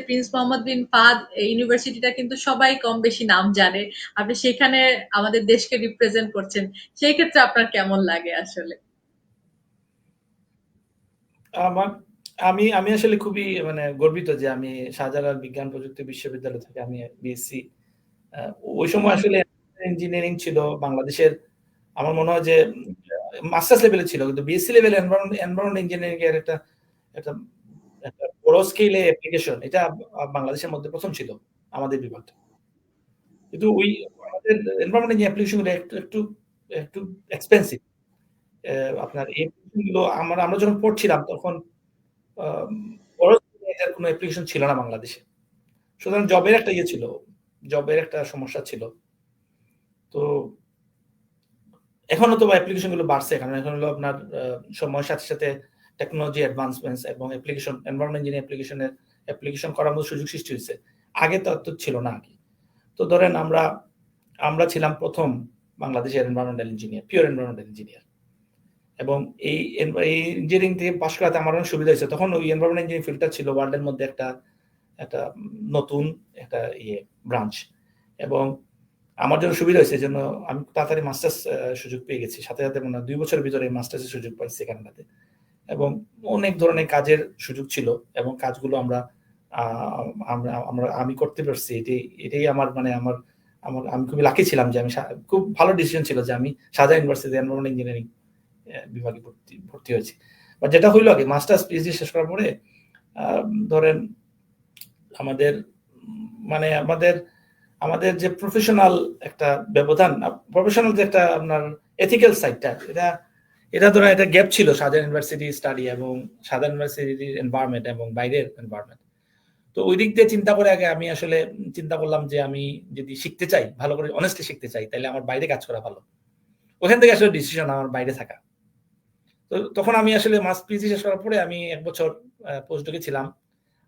Prince Mohammed বিন ফাহাদ ইউনিভার্সিটিটা কিন্তু সবাই কম বেশি নাম জানে। আপনি সেখানে আমাদের দেশকে রিপ্রেজেন্ট করছেন। সেই ক্ষেত্রে আপনার কেমন লাগে আসলে? আমার আমি আমি আসলে খুবই মানে গর্বিত যে আমি শাহজালাল বিজ্ঞান প্রযুক্তি বিশ্ববিদ্যালয় থেকে আমি বিএসসি, ওই সময় আসলে ইঞ্জিনিয়ারিং ছিল বাংলাদেশের। আমার মনে হয় যে মাস্টার্স লেভেলে ছিল, কিন্তু বিএসসি লেভেলে এনভায়রনমেন্ট ইঞ্জিনিয়ারিং এর একটা একটা একটা বড় স্কেলে অ্যাপ্লিকেশন, এটা বাংলাদেশের মধ্যে প্রথম ছিল আমাদের বিভাগটা। কিন্তু ওই আমাদের এনভায়রনমেন্ট অ্যাপ্লিকেশন গুলো একটু একটু একটু এক্সপেন্সিভ। আপনার এই গুলো আমরা যখন পড়ছিলাম তখন আম বড় স্কেলে এটার কোনো অ্যাপ্লিকেশন ছিল না বাংলাদেশে। সুতরাং জবের একটা ইয়ে ছিল, জবের একটা সমস্যা ছিল। তো এখন হয়তো অ্যাপ্লিকেশন গুলো বাড়ছে, কারণ এখন হলো আপনার সময়ের সাথে সাথে টেকনোলজি অ্যাডভান্সমেন্টস এবং অ্যাপ্লিকেশন এনভায়রনমেন্ট ইঞ্জিনিয়ারিং অ্যাপ্লিকেশন করার মতো সুযোগ সৃষ্টি হয়েছে। আগে তো এত ছিল না আরকি। তো ধরেন আমরা ছিলাম প্রথম বাংলাদেশের environmental engineer, pure environmental engineer. এবং এই ইঞ্জিনিয়ারিং থেকে পাশ করাতে আমার অনেক সুবিধা হয়েছে। তখন ওই এনভায়রনমেন্ট ইঞ্জিনিয়ারিং ফিল্ডটা ছিল ওয়ার্ল্ডের মধ্যে একটা নতুন একটা ব্রাঞ্চ। এবং আমার জন্য সুবিধা হয়েছে, জন্য আমি তাড়াতাড়ি মাস্টার্স সুযোগ পেয়ে গেছি। সাথে সাথে মনে হয় 2 বছরের ভিতরে মাস্টার্সের সুযোগ পাইছি কানাডাতে। এবং অনেক ধরনের কাজের সুযোগ ছিল এবং কাজগুলো আমি করতে পারছি। এটাই আমার মানে আমার আমার আমি খুবই লাকি ছিলাম যে আমি খুব ভালো ডিসিশন ছিল যে আমি শাহজালাল ইউনিভার্সিটি এনভায়রনমেন্ট ইঞ্জিনিয়ারিং বিভাগে ভর্তি হয়েছি। বাট যেটা হইলো আগে মাস্টার্স পিএইচডি শেষ করার পরে ধরেন আমাদের মানে আমাদের যে প্রফেশনাল একটা ব্যবধান, প্রফেশনাল যে একটা আপনার এথিক্যাল সাইডটা, এটা ধরেন একটা গ্যাপ ছিল শাহজালাল ইউনিভার্সিটি স্টাডি এবং শাহজালাল ইউনিভার্সিটির এনভায়রনমেন্ট এবং বাইরের এনভায়রনমেন্ট। তো ওই দিক দিয়ে চিন্তা করে আগে আমি আসলে চিন্তা করলাম যে আমি যদি শিখতে চাই, ভালো করে অনেস্টলি শিখতে চাই, তাহলে আমার বাইরে কাজ করা ভালো। ওখান থেকে আসলে ডিসিশন আমার বাইরে থাকা। তো তখন আমি আসলে পিজি শেষ করার পরে আমি 1 বছর পোস্টডকে ছিলাম।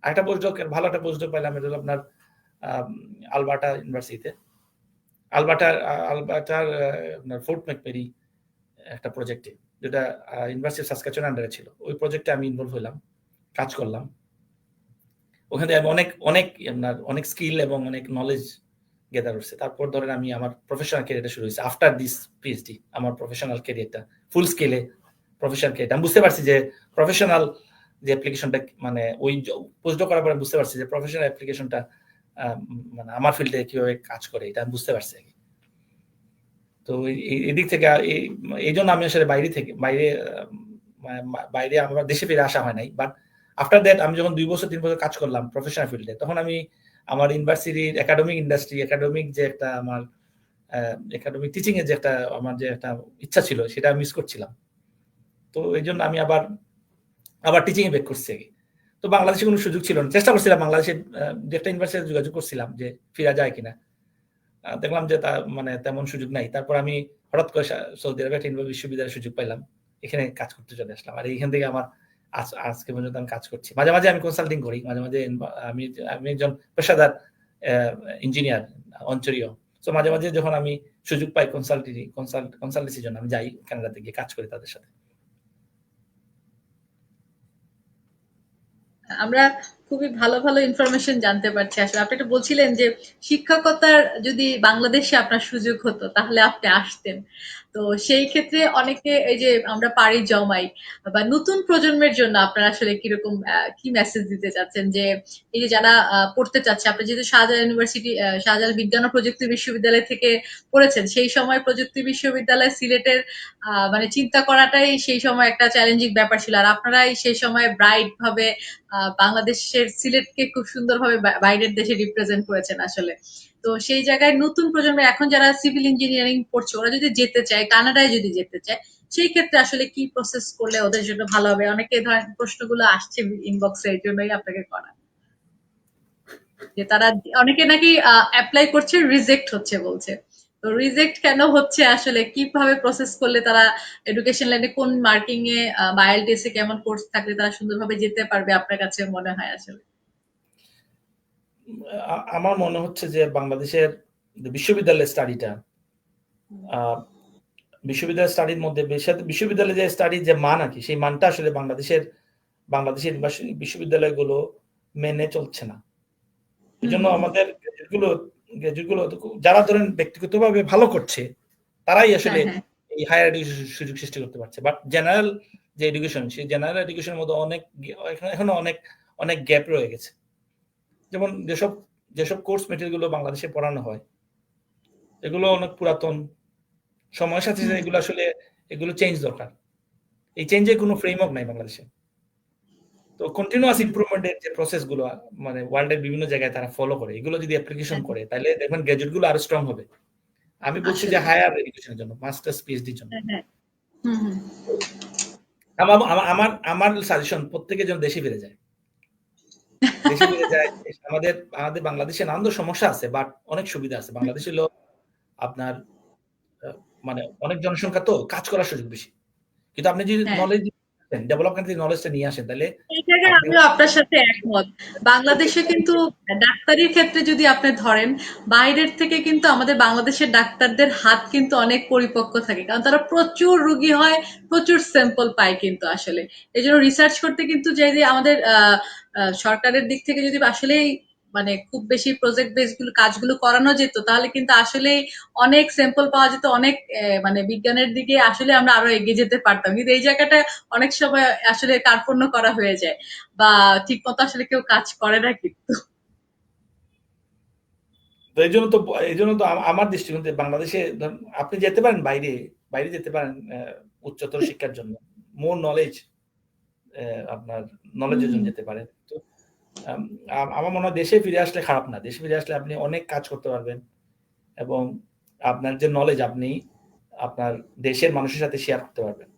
আরেকটা পোস্টডক, ভালো একটা পোস্টডক পাইলাম, এটা হলো আপনার আলবার্টা ইউনিভার্সিটিতে। আলবার্টার আপনার ফোর্ট ম্যাকমেরি একটা প্রজেক্টে, যেটা ইউনিভার্সিটি অফ সাসকাচুয়ান আন্ডারে ছিল। ওই প্রজেক্টে আমি ইনভলভ হইলাম, কাজ করলাম। ওখানে আমি অনেক স্কিল এবং অনেক নলেজ গেদার হচ্ছে। তারপর ধরেন আমি আমার প্রফেশনাল ক্যারিয়ারটা শুরু হয়েছে আফটার দিস পিএইচডি। আমার প্রফেশনাল ক্যারিয়ারটা ফুল স্কেলে প্রফেশনাল ক্যারিয়ার আমি বুঝতে পারছি যে প্রফেশনাল যে অ্যাপ্লিকেশনটা মানে ওই পোস্টডক করার পরে বুঝতে পারছি যে প্রফেশনাল অ্যাপ্লিকেশনটা মানে আমার ফিল্ডে কিভাবে কাজ করে এটা আমি বুঝতে পারছি। তো এদিক থেকে এই জন্য আমি আসলে বাইরে আমার দেশে ফিরে আসা হয় নাই। বাট আফটার দ্যাট আমি যখন 2 বছর 3 বছর কাজ করলাম প্রফেশনাল ফিল্ডে, তখন আমি আমার ইউনিভার্সিটির একাডেমিক ইন্ডাস্ট্রি, একাডেমিক যে একটা আমার একাডেমিক টিচিং এর যে একটা আমার যে একটা ইচ্ছা ছিল, সেটা মিস করছিলাম। তো এই জন্য আমি আবার টিচিং এ ব্যাক করছি আগে। তো বাংলাদেশে কোনো সুযোগ ছিল না। চেষ্টা করছিলাম বাংলাদেশের যে একটা ইউনিভার্সিটিতে যোগাযোগ করছিলাম যে ফিরা যায় কিনা। দেখলাম যে মানে তেমন সুযোগ নাই। তারপর আমি হঠাৎ করে সৌদি আরবে একটা বিশ্ববিদ্যালয়ের সুযোগ পাইলাম। এখানে কাজ করতে চলে আসলাম। আর এইখান থেকে আমার আজকে পর্যন্ত আমি কাজ করছি। মাঝে, মাঝে আমি কনসাল্টিং করি। মাঝে, মাঝে আমি একজন পেশাদার ইঞ্জিনিয়ার অঞ্চলীয়। সো মাঝে, মাঝে যখন আমি সুযোগ পাই কনসালটেন্সির জন্য আমি যাই কানাডাতে গিয়ে কাজ করি তাদের সাথে। আমরা খুবই ভালো ভালো ইনফরমেশন জানতে পারছি। আসলে আপনি একটা বলছিলেন যে শিক্ষকতার যদি বাংলাদেশে আপনার সুযোগ হতো তাহলে আপনি আসতেন। তো সেই ক্ষেত্রে অনেকে এই যে আমরা পাড়ি জমাই বা নতুন প্রজন্মের জন্য আপনারা আসলে কিরকম কি মেসেজ দিতে চাচ্ছেন যে এই যে যারা পড়তে চাচ্ছে, আপনি যেহেতু শাহজালাল ইউনিভার্সিটি শাহজালাল বিজ্ঞান ও প্রযুক্তি বিশ্ববিদ্যালয় থেকে পড়েছেন, সেই সময় প্রযুক্তি বিশ্ববিদ্যালয় সিলেটের মানে চিন্তা করাটাই সেই সময় একটা চ্যালেঞ্জিং ব্যাপার ছিল। আর আপনারাই সেই সময় ব্রাইট ভাবে বাংলাদেশের সিলেটকে খুব সুন্দরভাবে বাইরের দেশে রিপ্রেজেন্ট করেছেন আসলে। তো সেই জায়গায় নতুন প্রজন্মের এখন যারা সিভিল ইঞ্জিনিয়ারিং পড়ছে, ওরা যদি যেতে চায়, কানাডায় যদি যেতে চায়, সেই ক্ষেত্রে আসলে কি প্রসেস করলে ওদের জন্য ভালো হবে? অনেকে ধরেন প্রশ্নগুলো আসছে ইনবক্সে, এই জন্যই আপনাকে করা। যে তারা অনেকে নাকি অ্যাপ্লাই করছে, রিজেক্ট হচ্ছে বলছে। তো রিজেক্ট কেন হচ্ছে আসলে, কিভাবে প্রসেস করলে তারা এডুকেশন লাইনে কোন মার্কিং এ বা আইএলটিএস এ কেমন কোর্স থাকলে তারা সুন্দরভাবে যেতে পারবে আপনার কাছে মনে হয় আসলে? আমার মনে হচ্ছে যে বাংলাদেশের বিশ্ববিদ্যালয়ের স্টাডিটা বিশ্ববিদ্যালয় স্টাডির মধ্যে বিশ্ববিদ্যালয়ে যে স্টাডির যে মান আর কি, সেই মানটা আসলে বাংলাদেশের বিশ্ববিদ্যালয়গুলো মেনে চলছে না। হুম এজন্য হুম আমাদের গ্রাজুয়েট গুলো যারা ধরেন ব্যক্তিগতভাবে ভালো করছে তারাই হ্যাঁ আসলে হ্যাঁ এই হায়ার এডুকেশন সুযোগ সৃষ্টি করতে পারছে। বাট জেনারেল যে এডুকেশন, সেই জেনারেল এডুকেশনের মধ্যে এখনো অনেক অনেক গ্যাপ রয়ে গেছে। যেমন যেসব যেসব কোর্স মেটেরিয়াল গুলো বাংলাদেশে পড়ানো হয় এগুলো অনেক পুরাতন। সময়ের সাথে সাথে হুম এগুলো চেঞ্জ দরকার। এই চেঞ্জের কোনো ফ্রেমওয়ার্ক নাই বাংলাদেশে। তো কন্টিনিউয়াস হুম ইমপ্রুভমেন্টের যে প্রসেস গুলো মানে ওয়ার্ল্ডের বিভিন্ন জায়গায় তারা ফলো করে, এগুলো যদি অ্যাপ্লিকেশন হ্যাঁ করে তাহলে দেখবেন গ্রাজুয়েট গুলো আরো স্ট্রং হবে। আমি বলছি যে আসলে হায়ার এডুকেশনের জন্য, মাস্টার্স পিএইচডির জন্য। হ্যাঁ হ্যাঁ হুম হুম আমার আমার আমার সাজেশন প্রত্যেকে যেন দেশে ফিরে যায়। দেশে ফিরে যায়। আমাদের আমাদের বাংলাদেশে নানান সমস্যা আছে, বাট অনেক সুবিধা আছে। বাংলাদেশ হলো আপনার আ মানে অনেক জনসংখ্যা, তো কাজ করার সুযোগ বেশি। কিন্তু আপনি যদি হ্যাঁ নলেজ ডেভেলপ কান্ট্রি নলেজটা নিয়ে আসেন তাহলে এই জায়গায় আপনি আমিও আপনার সাথে একমত। বাংলাদেশে কিন্তু ডাক্তারির ক্ষেত্রে যদি আপনি ধরেন, বাইরের থেকে কিন্তু আমাদের বাংলাদেশের ডাক্তারদের হাত কিন্তু অনেক পরিপক্ক থাকে। কারণ তারা প্রচুর রুগী হয়, প্রচুর স্যাম্পল পায় কিন্তু আসলে। এজন্য রিসার্চ করতে কিন্তু যে আমাদের সরকারের দিক থেকে যদি আসলেই মানে খুব বেশি প্রজেক্ট বেস গুলো কাজগুলো করানো যেত তাহলে কিন্তু আসলেই অনেক স্যাম্পল পাওয়া যেত, অনেক মানে বিজ্ঞানের দিকে আসলে আমরা আরো এগিয়ে যেতে পারতাম। কিন্তু এই জায়গাটা অনেক সময় আসলে কার্পণ্য করা হয়ে যায় বা ঠিক মতো আসলে কেউ কাজ করে না কিন্তু। তো এই জন্য তো আমার দৃষ্টিকোণে বাংলাদেশে আপনি যেতে পারেন বাইরে, বাইরে যেতে পারেন উচ্চতর শিক্ষার জন্য, মোর নলেজ, আপনার নলেজের হুম জন্য যেতে পারেন। তো আম আমার মনে হয় দেশে ফিরে আসলে খারাপ না। দেশে ফিরে আসলে আপনি অনেক কাজ করতে পারবেন এবং আপনার যে নলেজ আপনি আপনার দেশের মানুষের সাথে শেয়ার করতে পারবেন।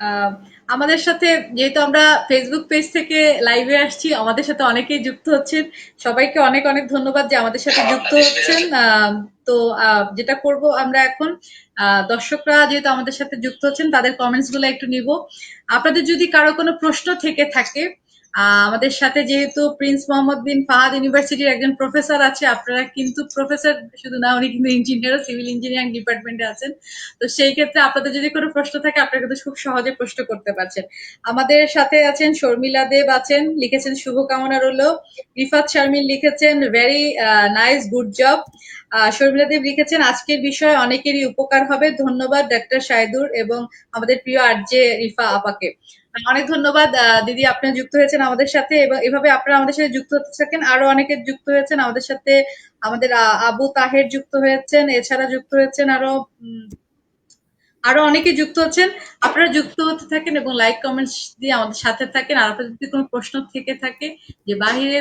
আহ, আমাদের সাথে যেহেতু আমরা ফেসবুক পেজ থেকে লাইভে আসছি, আমাদের সাথে অনেকেই যুক্ত হচ্ছেন। সবাইকে অনেক অনেক ধন্যবাদ যে আমাদের সাথে যুক্ত হচ্ছেন। তো যেটা করব আমরা এখন, দর্শকরা যেহেতু আমাদের সাথে যুক্ত হচ্ছেন তাদের কমেন্টস গুলো একটু নিব। আপনাদের যদি কারো কোনো প্রশ্ন থেকে থাকে, আমাদের সাথে যেহেতু প্রিন্স মোহাম্মদ বিন ফাহাদ ইউনিভার্সিটির একজন প্রফেসর আছে, আপনারা কিন্তু প্রফেসর শুধু না, উনি কিন্তু ইঞ্জিনিয়ার, সিভিল ইঞ্জিনিয়ারিং ডিপার্টমেন্টে আছেন। তো সেই ক্ষেত্রে আপনাদের যদি কোনো প্রশ্ন থাকে আপনারা কিন্তু খুব সহজে প্রশ্ন করতে পারছেন। আমাদের সাথে আছেন শর্মিলা দেব, আছেন লিখেছেন শুভকামনা রইল। রিফাত শারমিন লিখেছেন very nice, good job. Sharmila Deb লিখেছেন আজকের বিষয় অনেকেরই উপকার হবে, ধন্যবাদ ডাক্তার শাহিদুর এবং আমাদের প্রিয় আরজে রিফা আপাকে। অনেক ধন্যবাদ দিদি, আপনি যুক্ত হয়েছেন আমাদের সাথে এবং এভাবে আপনারা আমাদের সাথে যুক্ত হতে থাকেন। আরো অনেকে যুক্ত হয়েছেন আমাদের সাথে। আমাদের আবু তাহের যুক্ত হয়েছেন, এছাড়া যুক্ত হয়েছেন আরো অনেকে যুক্ত হচ্ছেন। আপনারা যুক্ত হতে থাকেন এবং লাইক কমেন্টস দিয়ে আমাদের সাথে থাকেন। আর আপনাদের যদি কোনো প্রশ্ন থেকে থাকে যে বাহিরে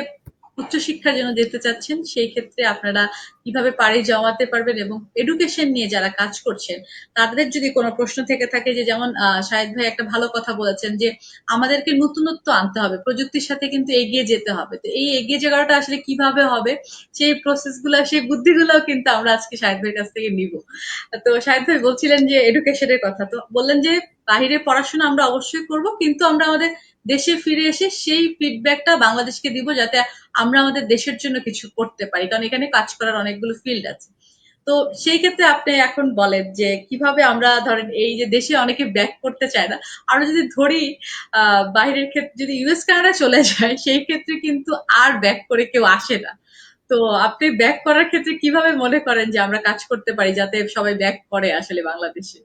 উচ্চশিক্ষার জন্য যেতে চাচ্ছেন, সেই ক্ষেত্রে আপনারা কিভাবে পাড়ি জমাতে পারবেন এবং এডুকেশন নিয়ে যারা কাজ করছেন তাদের যদি কোনো প্রশ্ন থেকে থাকে, যে যেমন শাহেদ ভাই একটা ভালো কথা বলেছেন যে আমাদেরকে নতুনত্ব আনতে হবে, প্রযুক্তির সাথে কিন্তু এগিয়ে যেতে হবে। তো এই এগিয়ে যাওয়াটা আসলে কিভাবে হবে, সেই প্রসেস গুলা, সেই বুদ্ধিগুলোও কিন্তু আমরা আজকে শাহেদ ভাইয়ের কাছ থেকে নিব। তো শাহেদ ভাই বলছিলেন যে এডুকেশনের কথা, তো বললেন যে বাহিরে পড়াশোনা আমরা অবশ্যই করব, কিন্তু আমরা আমাদের দেশে ফিরে এসে সেই ফিডব্যাকটা বাংলাদেশকে দিব যাতে আমরা আমাদের দেশের জন্য কিছু করতে পারি, কারণ এখানে কাজ করার অনেকগুলো ফিল্ড আছে। তো সেই ক্ষেত্রে আপনি এখন বলেন যে কিভাবে আমরা ধরেন এই যে দেশে অনেকে ব্যাক করতে চায় না, আমরা যদি ধরি বাইরের ক্ষেত্রে যদি ইউএস কানাডা চলে যায় সেই ক্ষেত্রে কিন্তু আর ব্যাক করে কেউ আসে না। তো আপনি ব্যাক করার ক্ষেত্রে কিভাবে মনে করেন যে আমরা কাজ করতে পারি যাতে সবাই ব্যাক করে আসলে বাংলাদেশে?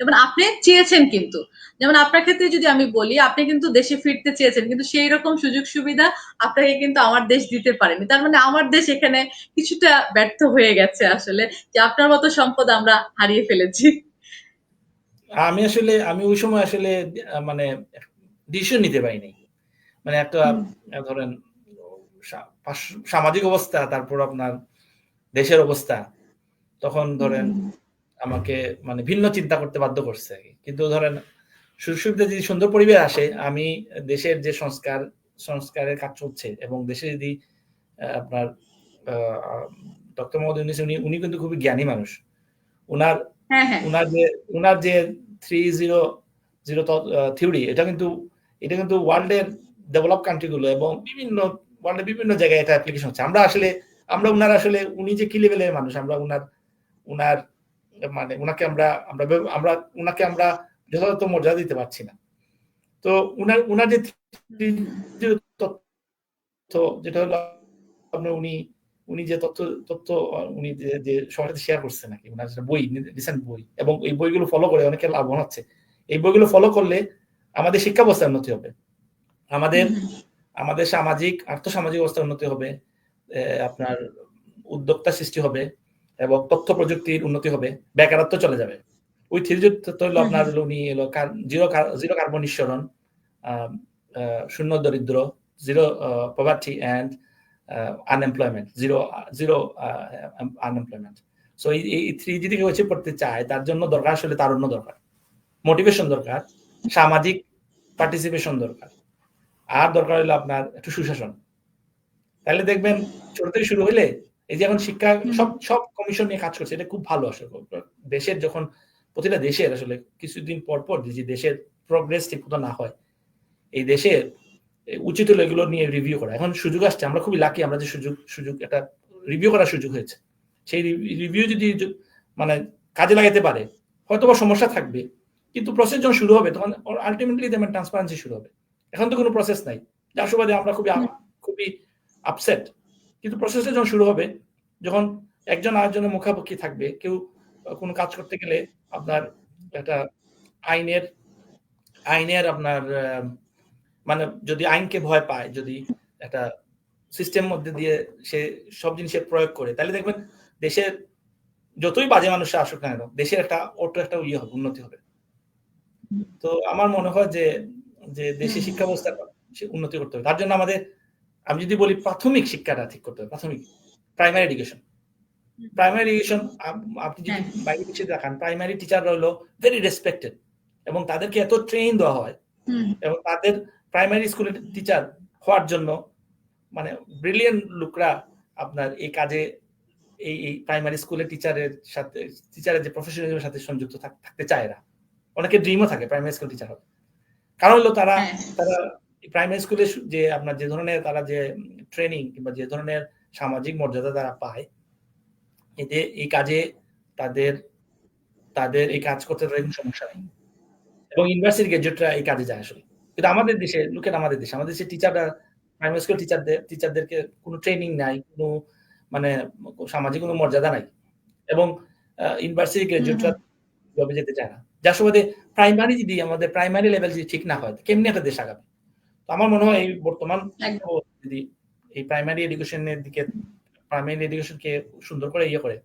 যেমন আপনি চেয়েছেন কিন্তু, যেমন আপনার ক্ষেত্রে যদি আমি বলি, আপনি কিন্তু দেশে ফিরতে চেয়েছেন কিন্তু সেই রকম সুযোগ সুবিধা আপনাকে কিন্তু আমার দেশ দিতে পারেনি। তার মানে আমার দেশ এখানে কিছুটা ব্যর্থ হয়ে গেছে আসলে, যে আপনার মতো সম্পদ আমরা হারিয়ে ফেলেছি। আমি ওই সময় আসলে মানে ডিসিশন নিতে পারিনি। মানে একটা হুম ধরেন সামাজিক অবস্থা, তারপর আপনার দেশের অবস্থা, তখন হুম ধরেন হুম আমাকে মানে ভিন্ন চিন্তা করতে বাধ্য করছে। কিন্তু ধরেন সুযোগ সুবিধা যদি সুন্দর পরিবেশ আসে, আমি দেশের যে সংস্কারের কাজ চলছে এবং দেশে যদি আপনার ডক্টর মোহাম্মদ ইউনূস উনি কিন্তু খুবই জ্ঞানী মানুষ। উনার হ্যাঁ হ্যাঁ উনার যে 3-0-0 থিওরি, এটা কিন্তু ওয়ার্ল্ডের ডেভেলপ কান্ট্রি গুলো এবং ওয়ার্ল্ডের বিভিন্ন জায়গায় এটা অ্যাপ্লিকেশন হচ্ছে। উনি যে কি লেভেলের মানুষ, আমরা উনার মানে উনাকে আমরা আমরা আমরা উনাকে আমরা যথাযথ মর্যাদা দিতে পারছি না। তো উনার উনার যে হুম, হুম, তৃতীয় তথ্য যেটা হলো আপনার উনি উনি যে তথ্য উনি যে সবার সাথে শেয়ার করছে নাকি উনার যেটা বই রিসেন্ট বই এবং এই বইগুলো ফলো করে অনেকে লাভবান হচ্ছে। এই বইগুলো ফলো করলে আমাদের শিক্ষা ব্যবস্থার উন্নতি হবে, আমাদের হুম, হুম, আমাদের সামাজিক আর্থসামাজিক অবস্থার উন্নতি হবে, আপনার উদ্যোক্তা সৃষ্টি হবে এবং তথ্য প্রযুক্তির উন্নতি হবে, বেকারত্ব চলে যাবে। ওই থিওরি তথ্য হলো হুম, আপনার হুম, হলো উনি হলো জিরো কার্বন নিঃসরণ, আহ, শূন্য দরিদ্র, zero poverty and unemployment, zero unemployment. So এই থ্রি যদি কেউ অ্যাচিভ করতে চায় তার জন্য দরকার আসলে তারুণ্য দরকার, মোটিভেশন দরকার, সামাজিক পার্টিসিপেশন দরকার, আর দরকার হলো আপনার একটু সুশাসন। তাহলে দেখবেন ছোট থেকে শুরু হইলে এই যে এখন শিক্ষা হুম, সব সব কমিশন নিয়ে কাজ করছে, এটা খুব ভালো আসলে। দেশের যখন প্রতিটা দেশের আসলে কিছুদিন পর পর যে দেশের প্রোগ্রেস ঠিক মতো না হয়, এই দেশের উচিত হলো এগুলো নিয়ে রিভিউ করা। এখন সুযোগ আসছে, আমরা খুবই লাকি, আমরা যে সুযোগ সুযোগ একটা রিভিউ করার সুযোগ হয়েছে। সেই রিভিউ যদি মানে কাজে লাগাতে পারে, হয়তো বা সমস্যা থাকবে, কিন্তু প্রসেস যখন শুরু হবে তখন আলটিমেটলি দেখবেন ট্রান্সপারেন্সি শুরু হবে। এখন তো কোনো প্রসেস নাই, যার সুবাদে আমরা হুম, খুবই আপসেট। কিন্তু প্রসেসটা যখন শুরু হবে, যখন একজন আরেকজনের মুখাপেক্ষি থাকবে, কেউ কোনো কাজ করতে গেলে আপনার একটা আইনের আইনের আপনার মানে যদি আইনকে ভয় পায়, যদি একটা সিস্টেম মধ্যে দিয়ে সে সব জিনিসের প্রয়োগ করে, তাহলে দেখবেন দেশের যতই বাজে মানুষ আসুক না কেন, দেশের একটা একটা ইয়ে হবে, উন্নতি হবে। তো আমার মনে হয় যে যে হুম, দেশের হুম, শিক্ষা ব্যবস্থা উন্নতি করতে হবে। তার জন্য আমাদের, আমি যদি বলি প্রাথমিক শিক্ষাটা ঠিক করতে হবে, প্রাথমিক প্রাইমারি এডুকেশন। প্রাইমারি এডুকেশন আপনি যদি হ্যাঁ, বাইরে দেশে দেখান, প্রাইমারি টিচাররা হলো ভেরি রেসপেক্টেড এবং তাদেরকে এত ট্রেন দেওয়া হয়, হুম, এবং তাদের প্রাইমারি স্কুলের টিচার হওয়ার জন্য মানে ব্রিলিয়ান্ট লোকরা আপনার এই কাজে এই প্রাইমারি স্কুলের টিচারের যে প্রফেশনালিজমের সাথে সংযুক্ত থাকতে চায় এরা। অনেকে ড্রিমও থাকে প্রাইমারি স্কুল টিচার হবে। কারণ হলো তারা হ্যাঁ, তারা প্রাইমারি স্কুলে যে আপনার যে ধরনের তারা যে ট্রেনিং কিংবা যে ধরনের সামাজিক মর্যাদা তারা পায়, এতে এই কাজে তাদের তাদের এই কাজ করতে তাদের কোনো সমস্যা নেই। এবং ইউনিভার্সিটি গ্র্যাজুয়েটরা এই কাজে যায় আসলে। কিন্তু আমাদের দেশে, লুক এট আমাদের দেশে টিচাররা, প্রাইমারি স্কুল টিচারদেরকে কোনো ট্রেনিং নাই, কোনো মানে সামাজিক কোনো মর্যাদা নাই। এবং ইউনিভার্সিটি হুম, গ্র্যাজুয়েটরা হুম, জবে যেতে চায় না। যার সুবাদে আমাদের প্রাইমারি লেভেল যদি ঠিক না হয়, কেমনে একটা দেশ আগাবে? তো আমার মনে হয় এই বর্তমান শিক্ষা একদম। ব্যবস্থা যদি এই প্রাইমারি এডুকেশনকে সুন্দর করে ইয়ে করে,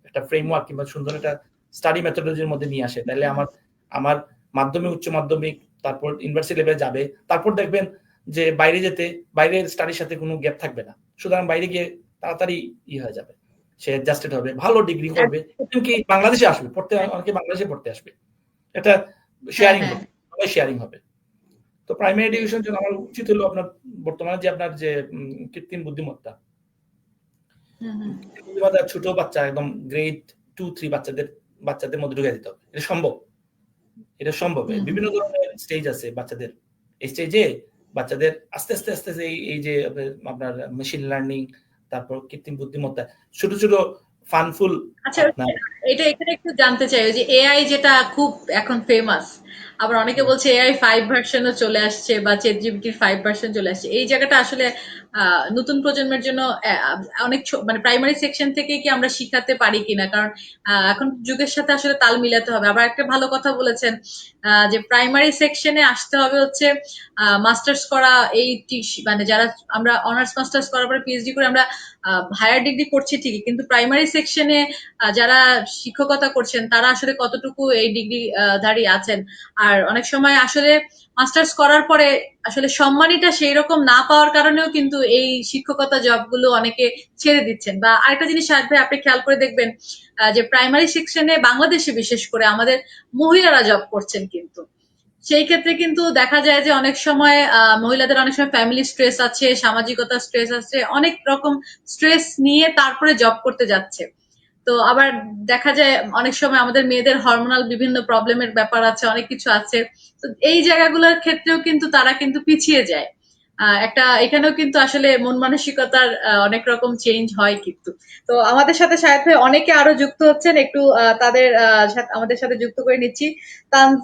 একটা ফ্রেমওয়ার্ক কিংবা সুন্দর একটা স্টাডি মেথোডলজির মধ্যে নিয়ে আসে, তাহলে আমার আমার মাধ্যমিক, উচ্চ মাধ্যমিক, তারপর ইউনিভার্সিটি লেভেলে যাবে। তারপর দেখবেন যে বাইরের স্টাডির সাথে কোনো গ্যাপ থাকবে না। সুতরাং বাইরে গিয়ে তাড়াতাড়ি হয়ে যাবে। সে অ্যাডজাস্টেড হবে, ভালো ডিগ্রি করবে। এমনকি বাংলাদেশে আসবে পড়তে, অনেকে বাংলাদেশে পড়তে আসবে। এটা হ্যাঁ, শেয়ারিং হ্যাঁ, হবে, সবাই শেয়ারিং হবে। তো প্রাইমারি এডুকেশন জন্য আমার উচিত হলো আপনার বর্তমানে যে আপনার যে কৃত্রিম বুদ্ধিমত্তা, হুম, হুম, ছোট বাচ্চা একদম গ্রেড 2-3 বাচ্চাদের মধ্যে ঢুকিয়ে দিতে হবে। এটা সম্ভব। হুম, হুম, বিভিন্ন ধরনের স্টেজ আছে বাচ্চাদের। এই স্টেজে বাচ্চাদের আস্তে আস্তে এই যে আপনার মেশিন লার্নিং, তারপর কৃত্রিম বুদ্ধিমত্তা, ছোট ফানফুল আচ্ছা, আপনার এটা এখানে একটু জানতে চাই ওই যে এআই যেটা খুব এখন ফেমাস, আবার অনেকে বলছে এআই 5 ভার্সনও চলে আসছে বা চ্যাট জিপিটির 5 ভার্সন চলে আসছে। এই জায়গাটা আসলে নতুন প্রজন্মের জন্য অনেক মানে প্রাইমারি সেকশন থেকে কি আমরা শিখাতে পারি কিনা, কারণ এখন যুগের সাথে আসলে তাল মিলাতে হবে। আবার একটা ভালো কথা বলেছেন যে প্রাইমারি সেকশনে আসতে হবে হচ্ছে মাস্টার্স করা এই মানে যারা আমরা অনার্স মাস্টার্স করার পরে পিএইচডি করে আমরা হায়ার ডিগ্রি করছি ঠিকই, কিন্তু প্রাইমারি সেকশনে যারা শিক্ষকতা করছেন তারা আসলে কতটুকু এই ডিগ্রি ধারী আছেন। আর অনেক সময় আসলে মাস্টার্স করার পরে আসলে সম্মানীটা সেই রকম না পাওয়ার কারণেও কিন্তু এই শিক্ষকতা জবগুলো অনেকে ছেড়ে দিচ্ছেন। বা আরেকটা জিনিস সাহেব ভাই আপনি খেয়াল করে দেখবেন যে প্রাইমারি সেকশনে বাংলাদেশে বিশেষ করে আমাদের মহিলারা জব করছেন, কিন্তু সেই ক্ষেত্রে কিন্তু দেখা যায় যে অনেক সময় মহিলাদের অনেক সময় ফ্যামিলি স্ট্রেস আছে, সামাজিকতা স্ট্রেস আছে, অনেক রকম স্ট্রেস নিয়ে তারপরে জব করতে যাচ্ছে। তো আবার দেখা যায় অনেক সময় আমাদের মেয়েদের হরমোনাল বিভিন্ন প্রবলেমের ব্যাপার আছে, অনেক কিছু আছে। তো এই জায়গাগুলোর ক্ষেত্রেও কিন্তু তারা কিন্তু পিছিয়ে যায়। একটা এখানেও কিন্তু আসলে মন মানসিকতার অনেক রকম চেঞ্জ হয় কিন্তু। তো আমাদের সাথে সাথে অনেকে আরো যুক্ত হচ্ছেন, একটু তাদের আমাদের সাথে যুক্ত করে নিচ্ছি। তানজিম